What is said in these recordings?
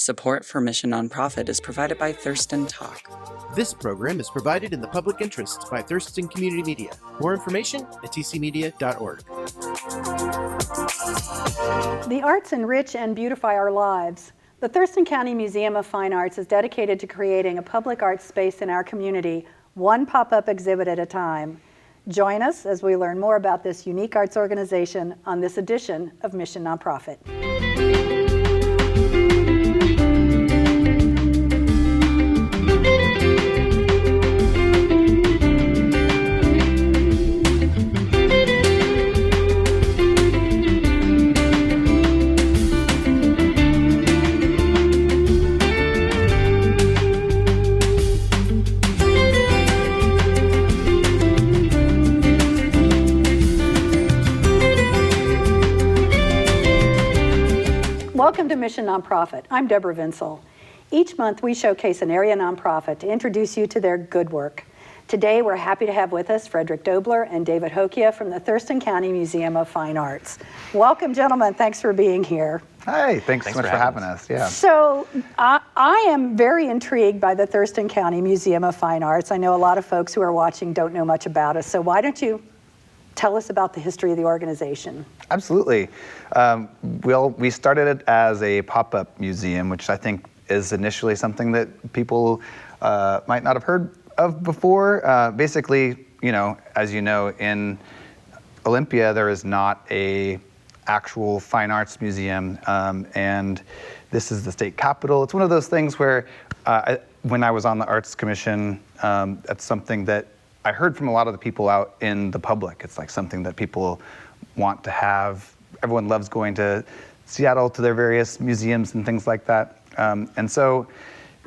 Support for Mission Nonprofit is provided by Thurston Talk. This program is provided in the public interest by Thurston Community Media. More information at tcmedia.org. The arts enrich and beautify our lives. The Thurston County Museum of Fine Arts is dedicated to creating a public arts space in our community, one pop-up exhibit at a time. Join us as we learn more about this unique arts organization on this edition of Mission Nonprofit. Welcome to Mission Nonprofit. I'm Deborah Vinsel. Each month we showcase an area nonprofit to introduce you to their good work. Today we're happy to have with us Frederick Dobler and David Hokia from the Thurston County Museum of Fine Arts. Welcome, gentlemen. Thanks for being here. Hi, thanks so much for having us. Yeah. So I am very intrigued by the Thurston County Museum of Fine Arts. I know a lot of folks who are watching don't know much about us, so why don't you tell us about the history of the organization? Absolutely. We started it as a pop-up museum, which I think is initially something that people might not have heard of before. Basically, as you know, in Olympia, there is not a actual fine arts museum, and this is the state capitol. It's one of those things where when I was on the Arts Commission, that's something that I heard from a lot of the people out in the public. It's like something that people want to have. Everyone loves going to Seattle to their various museums and things like that. And so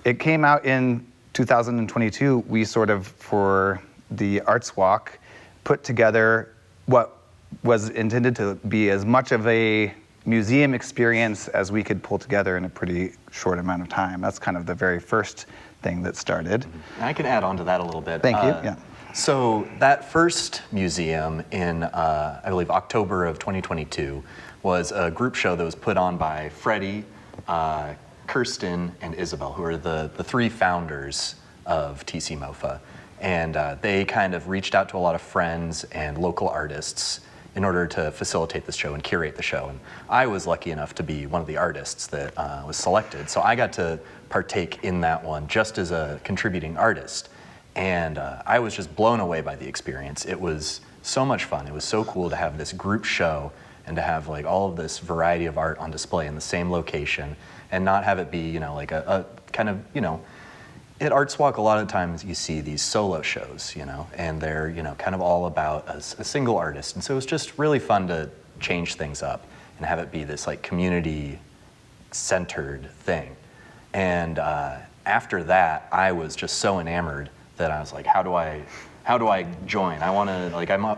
it came out in 2022. We sort of, for the Arts Walk, put together what was intended to be as much of a museum experience as we could pull together in a pretty short amount of time. That's kind of the very first thing that started. I can add on to that a little bit. Thank you. Yeah. So that first museum in, I believe, October of 2022 was a group show that was put on by Freddie, Kirsten, and Isabel, who are the three founders of TCMoFA. And they kind of reached out to a lot of friends and local artists in order to facilitate this show and curate the show. And I was lucky enough to be one of the artists that was selected. So I got to partake in that one just as a contributing artist. And I was just blown away by the experience. It was so much fun. It was so cool to have this group show and to have like all of this variety of art on display in the same location and not have it be, like a kind of, at Arts Walk, a lot of times you see these solo shows, and they're, kind of all about a single artist. And so it was just really fun to change things up and have it be this like community-centered thing. And after that, I was just so enamored that I was like, how do I join? I want to,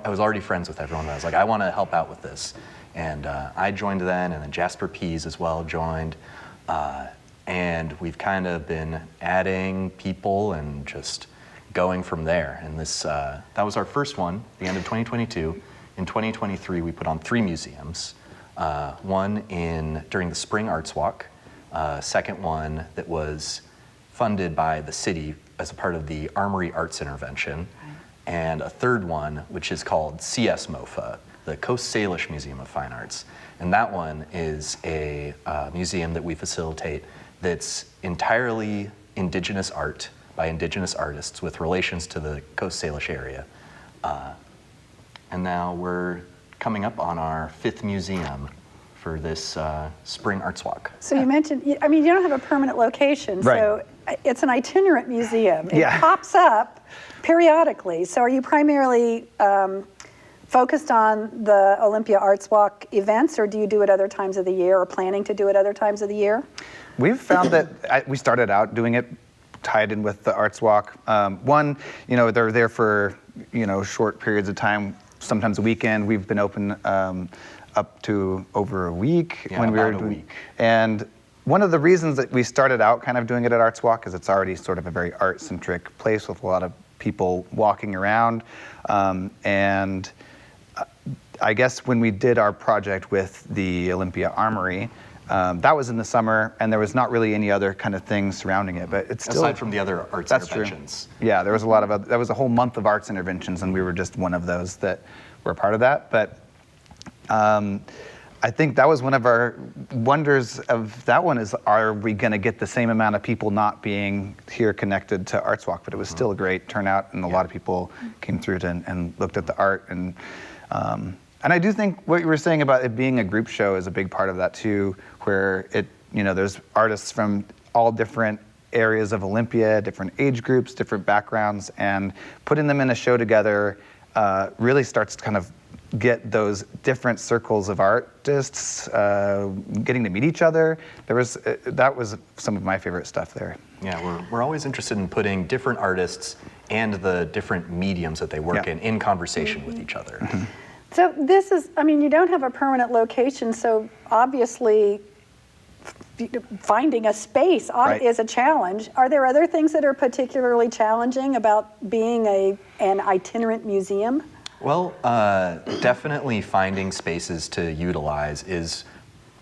I was already friends with everyone, but I was like, I want to help out with this. And I joined then, and then Jasper Pease as well joined. And we've kind of been adding people and just going from there. And this, that was our first one, the end of 2022. In 2023, we put on 3 museums. One during the Spring Arts Walk, second one that was funded by the city as a part of the Armory Arts Intervention, and a third one, which is called TCMoFA, the Coast Salish Museum of Fine Arts. And that one is a museum that we facilitate that's entirely indigenous art by indigenous artists with relations to the Coast Salish area. And now we're coming up on our 5th museum for this Spring Arts Walk. So you mentioned, you don't have a permanent location, right. So it's an itinerant museum. It Yeah. pops up periodically. So are you primarily focused on the Olympia Arts Walk events, or do you do it other times of the year, or planning to do it other times of the year? We've found that we started out doing it tied in with the Arts Walk. One, they're there for, short periods of time, sometimes a weekend. We've been open up to over a week. Yeah, when we were about a week. And one of the reasons that we started out kind of doing it at Arts Walk is it's already sort of a very art-centric place with a lot of people walking around. And I guess when we did our project with the Olympia Armory, that was in the summer, and there was not really any other kind of things surrounding it. But it's still, aside from the other arts interventions. True. Yeah, there was a lot of other, there was a whole month of arts interventions, and we were just one of those that were a part of that. But I think that was one of our wonders of that one is, are we going to get the same amount of people not being here connected to Arts Walk? But it was still a great turnout, and a lot of people came through and looked at the art. And I do think what you were saying about it being a group show is a big part of that too, where it, there's artists from all different areas of Olympia, different age groups, different backgrounds, and putting them in a show together really starts to kind of get those different circles of artists getting to meet each other. That was some of my favorite stuff there. Yeah, we're always interested in putting different artists and the different mediums that they work in conversation with each other. Mm-hmm. So this is, you don't have a permanent location, so obviously finding a space is a challenge. Are there other things that are particularly challenging about being an itinerant museum? Well, definitely finding spaces to utilize is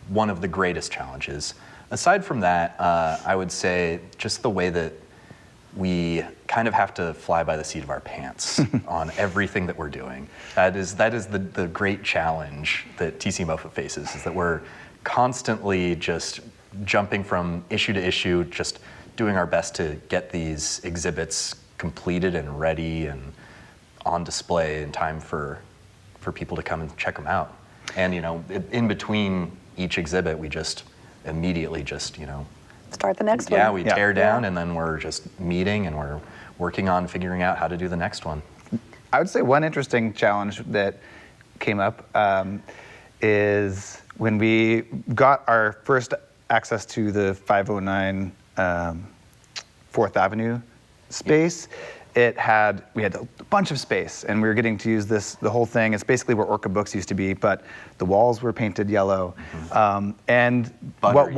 one of the greatest challenges. Aside from that, I would say just the way that we kind of have to fly by the seat of our pants on everything that we're doing. That is the great challenge that TCMoFA faces, is that we're constantly just jumping from issue to issue, just doing our best to get these exhibits completed and ready and on display in time for people to come and check them out. And in between each exhibit, we just immediately start the next one. Yeah, we tear down, and then we're just meeting and we're working on figuring out how to do the next one. I would say one interesting challenge that came up is when we got our first access to the 509 4th Avenue space. We had a bunch of space, and we were getting to use the whole thing. It's basically where Orca Books used to be, but the walls were painted yellow. And buttery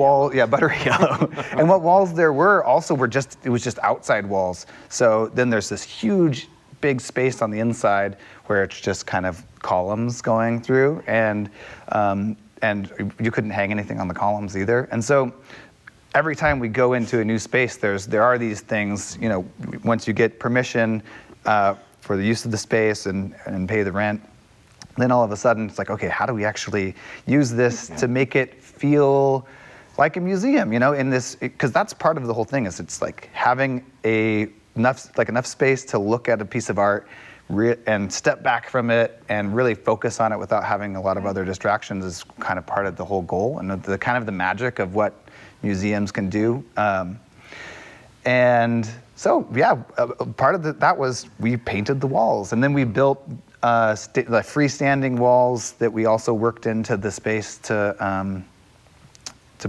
yellow. And what walls there were it was just outside walls. So then there's this huge, big space on the inside where it's just kind of columns going through, and you couldn't hang anything on the columns either. And so every time we go into a new space, there are these things, once you get permission for the use of the space and pay the rent, then all of a sudden it's like, okay, how do we actually use this to make it feel like a museum, in this, because that's part of the whole thing, is it's like having enough space to look at a piece of art and step back from it and really focus on it without having a lot of other distractions is kind of part of the whole goal and the kind of the magic of what museums can do. And so, part of that was we painted the walls, and then we built the freestanding walls that we also worked into the space to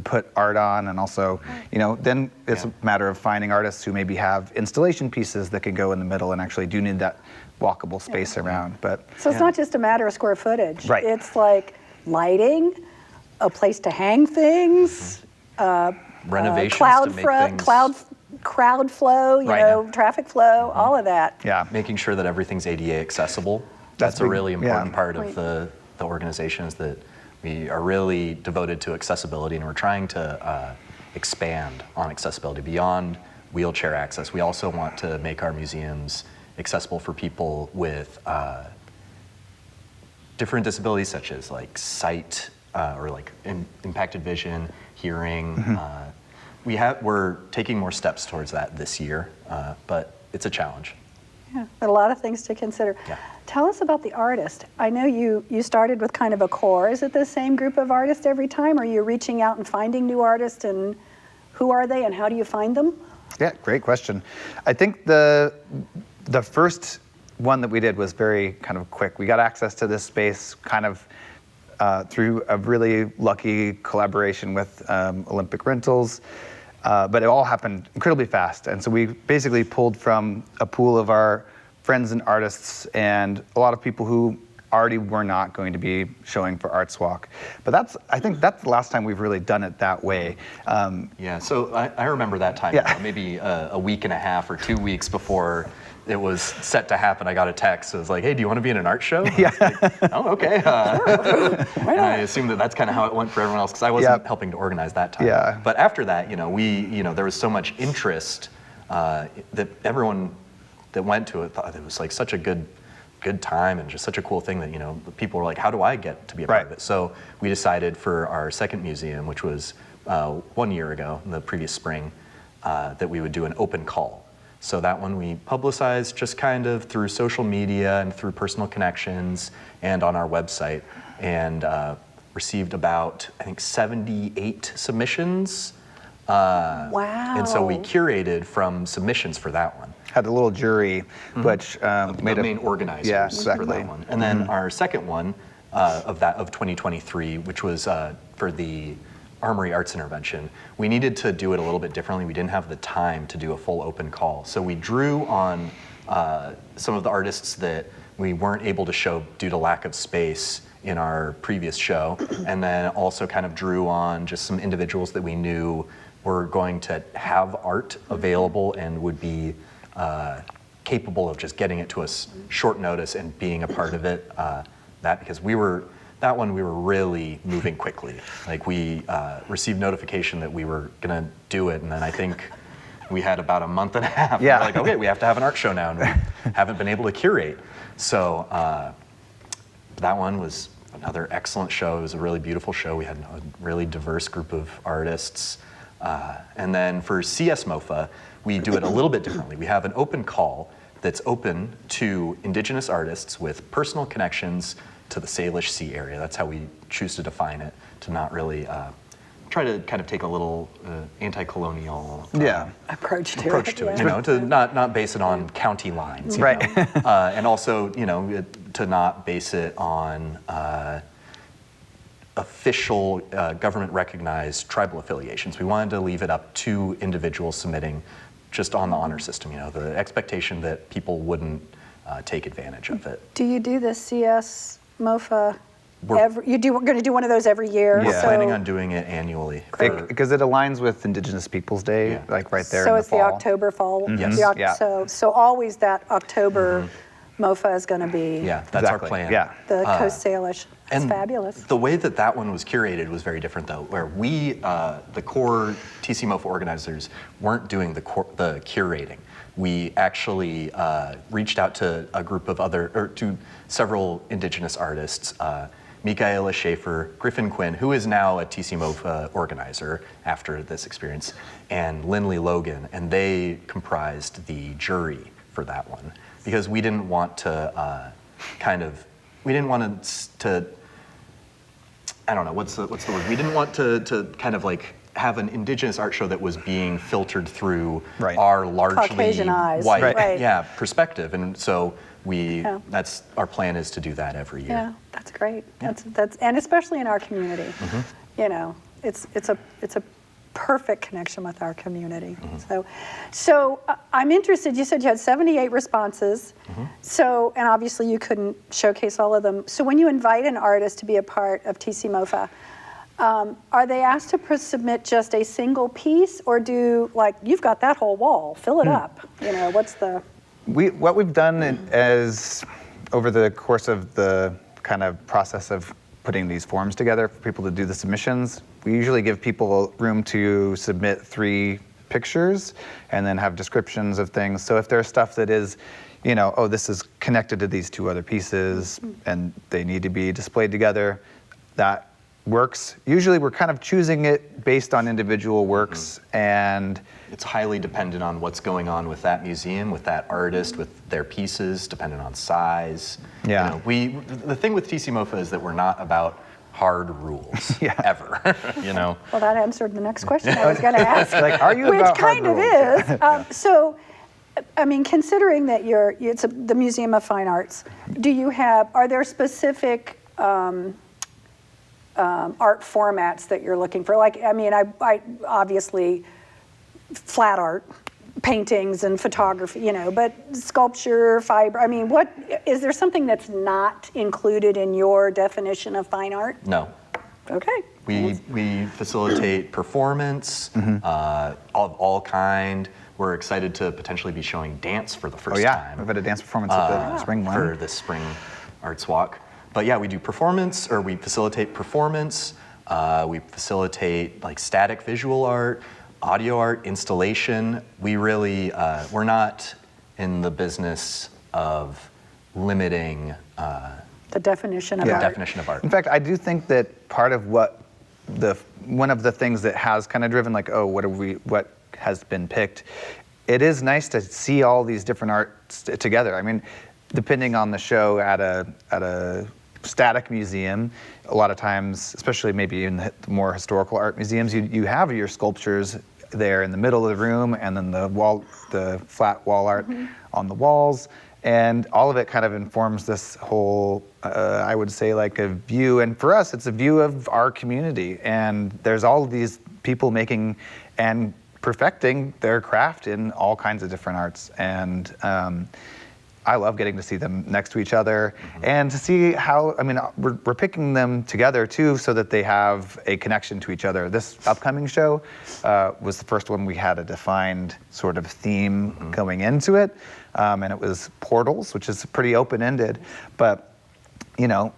put art on, and also, then it's a matter of finding artists who maybe have installation pieces that can go in the middle and actually do need that walkable space around. But so it's not just a matter of square footage. Right. It's like lighting, a place to hang things, renovations crowd to make things. crowd flow, traffic flow, all of that. Yeah. Making sure that everything's ADA accessible. That's a really important part of the organization, is that we are really devoted to accessibility, and we're trying to expand on accessibility beyond wheelchair access. We also want to make our museums accessible for people with different disabilities, such as like sight or like impacted vision, hearing. We're taking more steps towards that this year, but it's a challenge. Yeah, but a lot of things to consider. Yeah. Tell us about the artist. I know you started with kind of a core. Is it the same group of artists every time? Or are you reaching out and finding new artists, and who are they and how do you find them? Yeah, great question. I think the first one that we did was very kind of quick. We got access to this space kind of through a really lucky collaboration with Olympic Rentals, but it all happened incredibly fast. And so we basically pulled from a pool of our friends and artists and a lot of people who already were not going to be showing for Arts Walk. But I think that's the last time we've really done it that way. Yeah, so I remember that time, maybe a week and a half or 2 weeks before it was set to happen. I got a text. It was like, hey, do you want to be in an art show? Yeah. Like, oh, okay. And I assume that's kind of how it went for everyone else, because I wasn't helping to organize that time. Yeah. But after that, there was so much interest that everyone that went to it thought it was like such a good time and just such a cool thing that, people were like, how do I get to be a part of it? So we decided for our second museum, which was 1 year ago, in the previous spring, that we would do an open call. So that one we publicized just kind of through social media and through personal connections and on our website, and received about, I think, 78 submissions. Wow. And so we curated from submissions for that one. Had a little jury, which made the main organizers for that one. And then our second one of 2023, which was for the Armory Arts Intervention, we needed to do it a little bit differently. We didn't have the time to do a full open call. So we drew on some of the artists that we weren't able to show due to lack of space in our previous show, and then also kind of drew on just some individuals that we knew were going to have art available and would be capable of just getting it to us short notice and being a part of it. Because we were really moving quickly. Like we received notification that we were gonna do it, and then I think we had about a month and a half. Yeah. We're like, okay, we have to have an art show now, and we haven't been able to curate. So that one was another excellent show. It was a really beautiful show. We had a really diverse group of artists. And then for TCMoFA, we do it a little bit differently. We have an open call that's open to Indigenous artists with personal connections to the Salish Sea area. That's how we choose to define it, to not really try to kind of take a little anti-colonial approach to it. To not base it on county lines, right? And also, to not base it on official government-recognized tribal affiliations. We wanted to leave it up to individuals submitting just on the honor system, the expectation that people wouldn't take advantage of it. Do you do the TCMoFA we're going to do one of those every year? We're planning on doing it annually. Because it aligns with Indigenous Peoples Day, like right there in the fall. So it's the October fall? Yes. So always that October MoFA is going to be that's our plan. The Coast Salish. It's fabulous. The way that one was curated was very different, though, where we, the core TCMoFA organizers, weren't doing the curating. We actually reached out to a group of to several Indigenous artists, Michaela Schaefer, Griffin Quinn, who is now a TCMoFA organizer after this experience, and Lindley Logan, and they comprised the jury for that one, because we didn't want to I don't know, what's the word? We didn't want to kind of like have an Indigenous art show that was being filtered through our largely Caucasian eyes. white perspective, and so that's our plan, is to do that every year. Yeah, that's great. That's and especially in our community, it's a perfect connection with our community. So I'm interested. You said you had 78 responses. So, and obviously you couldn't showcase all of them. So when you invite an artist to be a part of TCMoFA, are they asked to submit just a single piece, or you've got that whole wall, fill it up? What's the... What we've done is, over the course of the kind of process of putting these forms together for people to do the submissions, we usually give people room to submit 3 pictures and then have descriptions of things. So if there's stuff that is, this is connected to these 2 other pieces and they need to be displayed together, that works. Usually we're kind of choosing it based on individual works, and it's highly dependent on what's going on with that museum, with that artist, with their pieces, dependent on size. Yeah. The thing with TCMoFA is that we're not about hard rules ever. Well, that answered the next question I was going to ask. Are you which about kind hard of rules? is. So, I mean, considering that it's the Museum of Fine Arts, are there specific art formats that you're looking for? I obviously flat art, paintings and photography, you know, but sculpture, fiber, I mean, what, is there something that's not included in your definition of fine art? No. Okay. We facilitate performance of all kind. We're excited to potentially be showing dance for the first time. We've had a dance performance at the spring one. For this spring arts walk. But yeah, we do performance, or we facilitate performance. We facilitate like static visual art, audio art, installation. We really, we're not in the business of limiting The definition of the art. definition of art. In fact, I do think that part of what one of the things that has kind of driven, like, oh, what has been picked, it is nice to see all these different arts together. I mean, depending on the show at a static museum, a lot of times, especially maybe in the more historical art museums, you have your sculptures there in the middle of the room, and then the flat wall art on the walls. And all of it kind of informs this whole, I would say, like a view. And for us, it's a view of our community. And there's all of these people making and perfecting their craft in all kinds of different arts. And I love getting to see them next to each other and to see how, I mean, we're picking them together too so that they have a connection to each other. This upcoming show was the first one we had a defined sort of theme going into it. And it was portals, which is pretty open-ended. But, you know,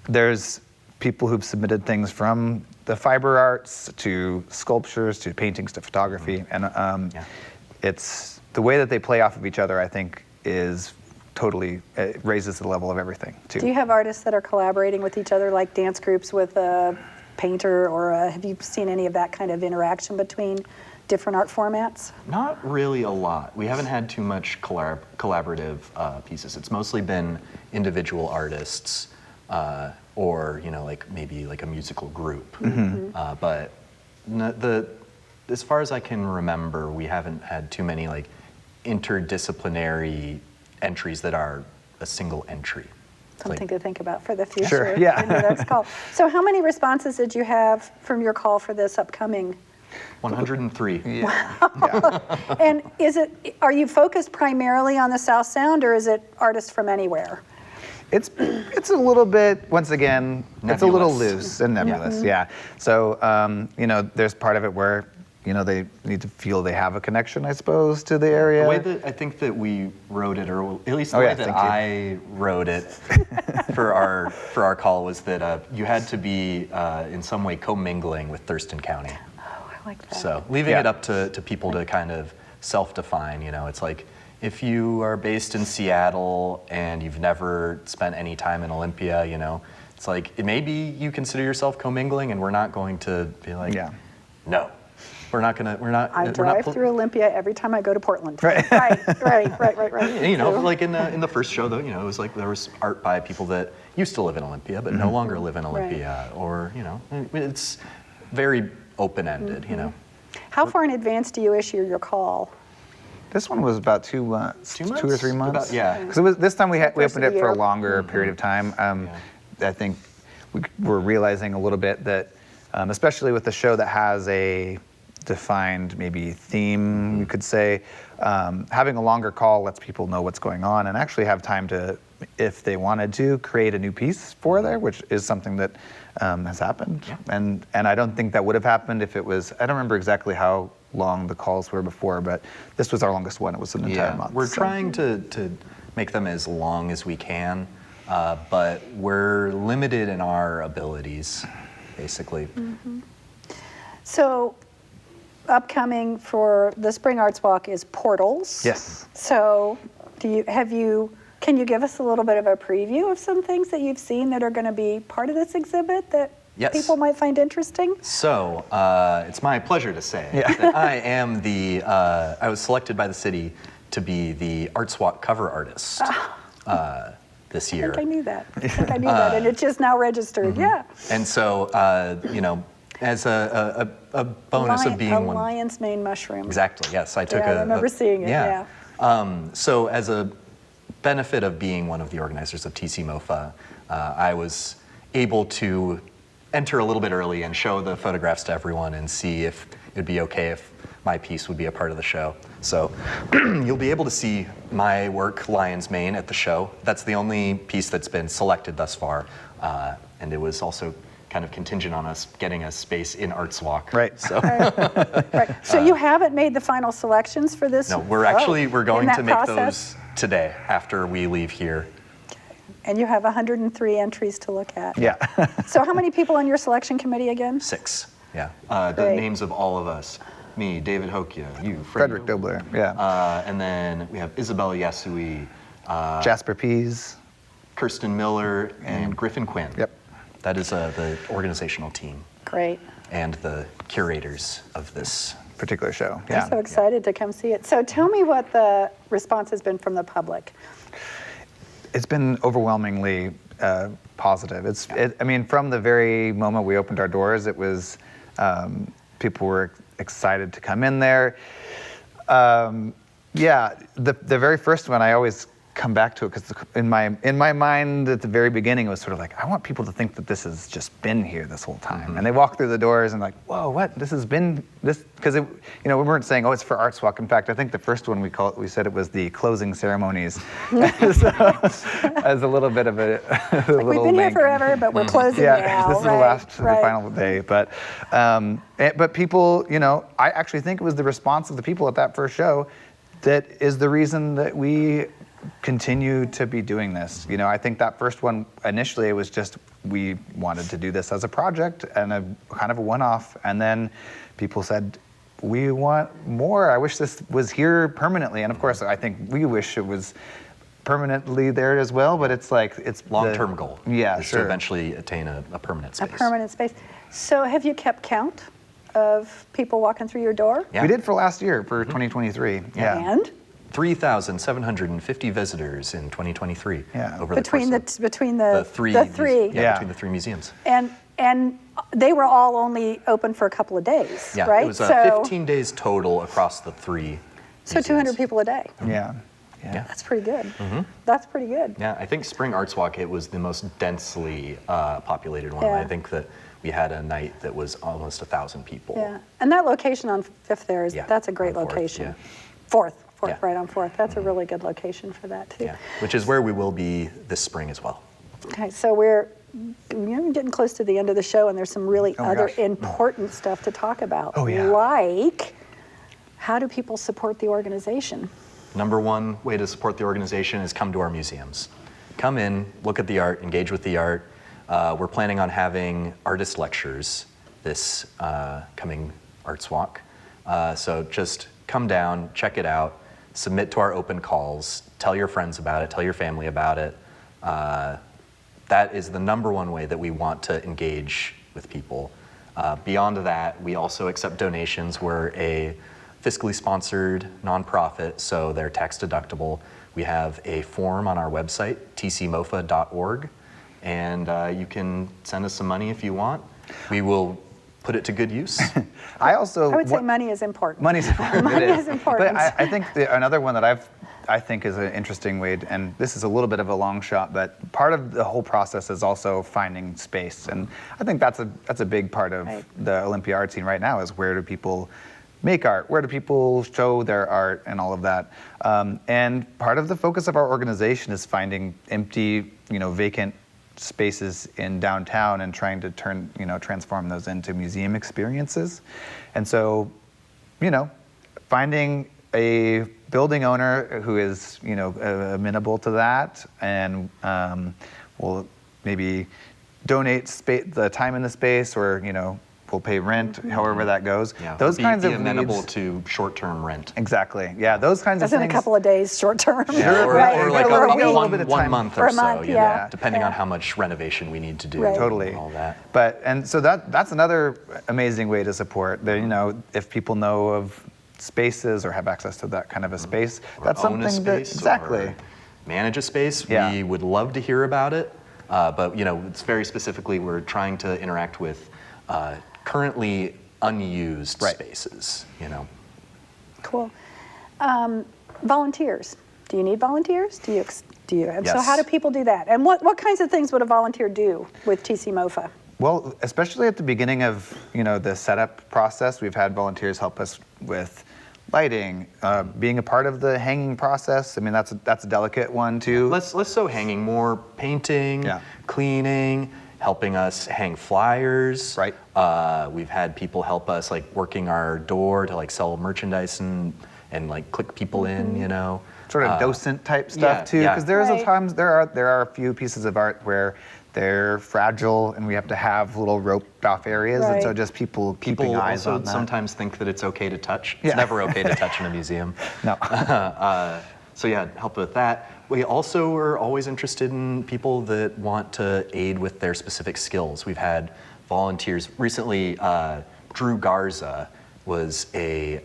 there's people who've submitted things from the fiber arts to sculptures to paintings to photography. And it's the way that they play off of each other, I think, is totally, it raises the level of everything too. Do you have artists that are collaborating with each other, like dance groups with a painter, or have you seen any of that kind of interaction between different art formats? Not really a lot. We haven't had too much collaborative pieces. It's mostly been individual artists or, you know, like maybe like a musical group. But as far as I can remember, we haven't had too many like interdisciplinary entries that are a single entry. Something to think about for the future. Sure, yeah. for your next call. So how many responses did you have from your call for this upcoming? 103. Yeah. And are you focused primarily on the South Sound, or is it artists from anywhere? It's a little bit, once again, it's a little Nebulous. loose and nebulous, yeah. So, you know, there's part of it where, you know, they need to feel they have a connection, I suppose, to the area. The way that I think that we wrote it, or at least the way that I wrote it for our call, was that you had to be in some way commingling with Thurston County. Oh, I like that. So leaving it up to people to kind of self-define, you know, it's like if you are based in Seattle and you've never spent any time in Olympia, you know, it's like maybe you consider yourself commingling, and we're not going to be like, no. I drive through Olympia every time I go to Portland. Right. Right. You know, like in the first show though, you know, it was like there was art by people that used to live in Olympia but no longer live in Olympia, or, you know, it's very open-ended, you know. How far in advance do you issue your call? This one was about 2 months, 2 or 3 months. Because this time we opened it for a longer period of time. I think we're realizing a little bit that, especially with the show that has a defined maybe theme, you could say, having a longer call lets people know what's going on and actually have time to, if they wanted to, create a new piece for there, which is something that has happened. And I don't think that would have happened if it was, I don't remember exactly how long the calls were before, but this was our longest one. It was an entire month. We're trying to make them as long as we can, but we're limited in our abilities, basically. So upcoming for the Spring Arts Walk is Portals. Yes. So can you give us a little bit of a preview of some things that you've seen that are going to be part of this exhibit that people might find interesting? So it's my pleasure to say that I am I was selected by the city to be the Arts Walk cover artist this year. I think I knew that. And it's just now registered, And so, you know, as a bonus of being one. Lion's mane mushroom. Exactly, yes. I took I remember seeing it, So as a benefit of being one of the organizers of TCMoFA, I was able to enter a little bit early and show the photographs to everyone and see if it'd be okay if my piece would be a part of the show. So you'll be able to see my work, Lion's Mane, at the show. That's the only piece that's been selected thus far. And it was also kind of contingent on us getting a space in Arts Walk. Right. So, Right. So you haven't made the final selections for this? no, we're going in to that make process? those today after we leave here. And you have 103 entries to look at. Yeah. So how many people on your selection committee again? 6, yeah. The Great. names of all of us. Me, David Hokia, you, Frederick Dobler, yeah. and then we have Isabella Yasui, Jasper Pease. Kirsten Miller, and Griffin Quinn. Yep. That is the organizational team Great. and the curators of this. Particular show. I'm Yeah. so excited to come see it. So tell me what the response has been from the public. It's been overwhelmingly positive. I mean, from the very moment we opened our doors, it was people were excited to come in there. Yeah, the very first one, I always come back to it because in my mind at the very beginning it was sort of like, I want people to think that this has just been here this whole time. And they walk through the doors and like, whoa, what? This has been this, because we weren't saying, oh, it's for Arts Walk. In fact, I think the first one we said it was the closing ceremonies as a little bit of a Like we've been here forever, but we're closing now. This is the last, the final day. But people, I actually think it was the response of the people at that first show that is the reason that we continue to be doing this. I think that first one, initially it was just, we wanted to do this as a project and a kind of a one-off. And then people said, we want more. I wish this was here permanently. And of course, I think we wish it was permanently there as well, but it's like, it's Long-term goal. Yeah, is sure. to eventually attain a permanent space. A permanent space. So have you kept count of people walking through your door? Yeah. We did for last year, for 2023. Yeah. And? 3,750 visitors in 2023. Yeah. Over Between the the course between of the three. three. Yeah. Between the 3 museums. And they were all only open for a couple of days, Yeah, right? it was 15 days total across the 3 So 200 people a day. Yeah. Yeah. That's pretty good. That's pretty good. Yeah, I think Spring Arts Walk, it was the most densely populated one. Yeah. I think that we had a night that was almost 1,000 people. Yeah. And that location on Fifth there Yeah, that's a great on Fourth, location. yeah. Fourth, Yeah. right on Fourth. That's a really good location for that too. Yeah, which is where we will be this spring as well. Okay, so we're getting close to the end of the show, and there's some really Oh my other gosh. important stuff to talk about. Oh, yeah. Like, how do people support the organization? Number one way to support the organization is come to our museums. Come in, look at the art, engage with the art. We're planning on having artist lectures this coming Arts Walk. So just come down, check it out, submit to our open calls, tell your friends about it, tell your family about it. That is the number one way that we want to engage with people. Beyond that, we also accept donations. We're a fiscally sponsored nonprofit, so they're tax deductible. We have a form on our website, TCMoFA.org, and you can send us some money if you want. We will put it to good use. I would say money is important. Money's important. Money it is important. But I think another one that I think is an interesting way, and this is a little bit of a long shot, but part of the whole process is also finding space, and I think that's a big part of the Olympia art scene right now. Is where do people make art? Where do people show their art and all of that? And part of the focus of our organization is finding empty, vacant spaces in downtown and trying to transform those into museum experiences. And so, finding a building owner who is, amenable to that and will maybe donate the time in the space, or we'll pay rent, however that goes. Yeah, those kinds of amenable needs, to short-term rent. exactly. Yeah, those kinds That's of in things. a couple of days, short term. Yeah, right. or like Or a a week. little bit of one time. month For or a month, so, yeah. depending Yeah. on how much renovation we need to do. Right. Totally. And all that. And so that's another amazing way to support. If people know of spaces or have access to that kind of a space, Or that's own a something that space exactly. or manage a space. Yeah. We would love to hear about it, but it's very specifically we're trying to interact with currently unused Right. spaces. Cool. Volunteers. Do you need volunteers? Do you? So Yes. how do people do that? And what kinds of things would a volunteer do with TCMoFA? Well, especially at the beginning of the setup process, we've had volunteers help us with lighting, being a part of the hanging process. I mean, that's a delicate one too. Less so hanging, more painting, cleaning, helping us hang flyers. Right. We've had people help us like working our door to like sell merchandise and like click people in, Sort of docent type stuff too, because there are a few pieces of art where they're fragile and we have to have little roped off areas, and so just people keeping eyes on that. Sometimes think that it's okay to touch. It's never okay to touch in a museum. No. So yeah, help with that. We also are always interested in people that want to aid with their specific skills. We've had volunteers recently. Drew Garza was a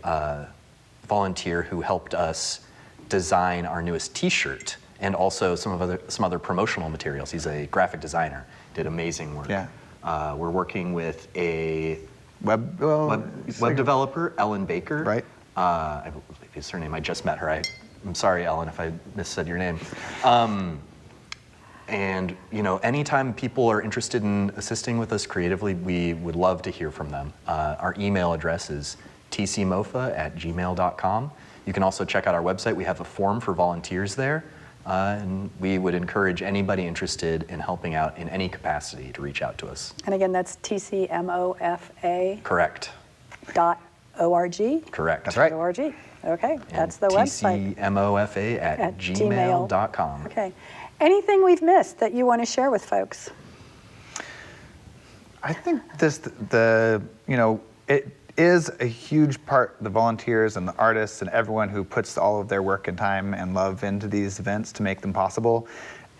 volunteer who helped us design our newest T-shirt and also some other promotional materials. He's a graphic designer. Did amazing work. Yeah. We're working with a web developer, Ellen Baker. Right. I believe is her name. I just met her. I'm sorry, Ellen, if I missaid your name. And anytime people are interested in assisting with us creatively, we would love to hear from them. Our email address is tcmofa@gmail.com. You can also check out our website. We have a form for volunteers there. And we would encourage anybody interested in helping out in any capacity to reach out to us. And again, that's TCMoFA. Correct. .org. Correct. That's right. .org. Okay, And that's the website. TCMoFA@gmail.com. Okay. Anything we've missed that you want to share with folks? I think it is a huge part, the volunteers and the artists and everyone who puts all of their work and time and love into these events to make them possible.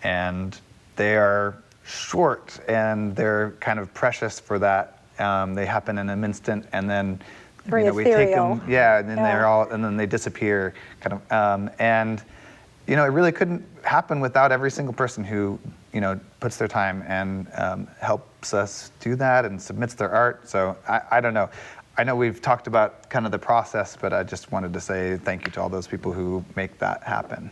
And they are short and they're kind of precious for that. They happen in an instant, and then we take them, and then they disappear kind of. And it really couldn't happen without every single person who puts their time and helps us do that and submits their art. So I don't know. I know we've talked about kind of the process, but I just wanted to say thank you to all those people who make that happen.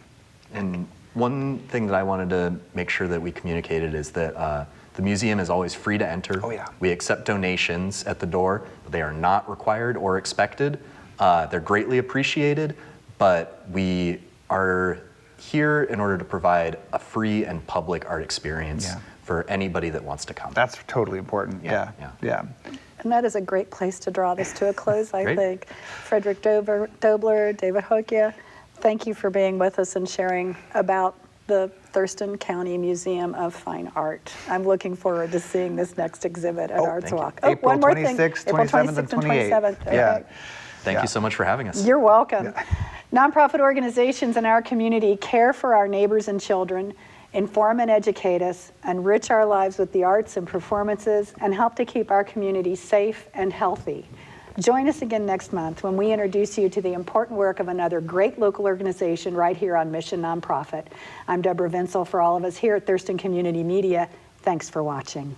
And one thing that I wanted to make sure that we communicated is that the museum is always free to enter. Oh, yeah. We accept donations at the door, but they are not required or expected. They're greatly appreciated, but we are here in order to provide a free and public art experience for anybody that wants to come. That's totally important. Yeah. And that is a great place to draw this to a close, I Great. think. Frederick Dobler, David Hokia, thank you for being with us and sharing about the Thurston County Museum of Fine Art. I'm looking forward to seeing this next exhibit at Arts thank you. Walk. April one more thing. 26th, April 27th, and 28th. Okay. Thank you so much for having us. You're welcome. Nonprofit organizations in our community care for our neighbors and children, inform and educate us, enrich our lives with the arts and performances, and help to keep our community safe and healthy. Join us again next month when we introduce you to the important work of another great local organization right here on Mission Nonprofit. I'm Deborah Vinsel for all of us here at Thurston Community Media. Thanks for watching.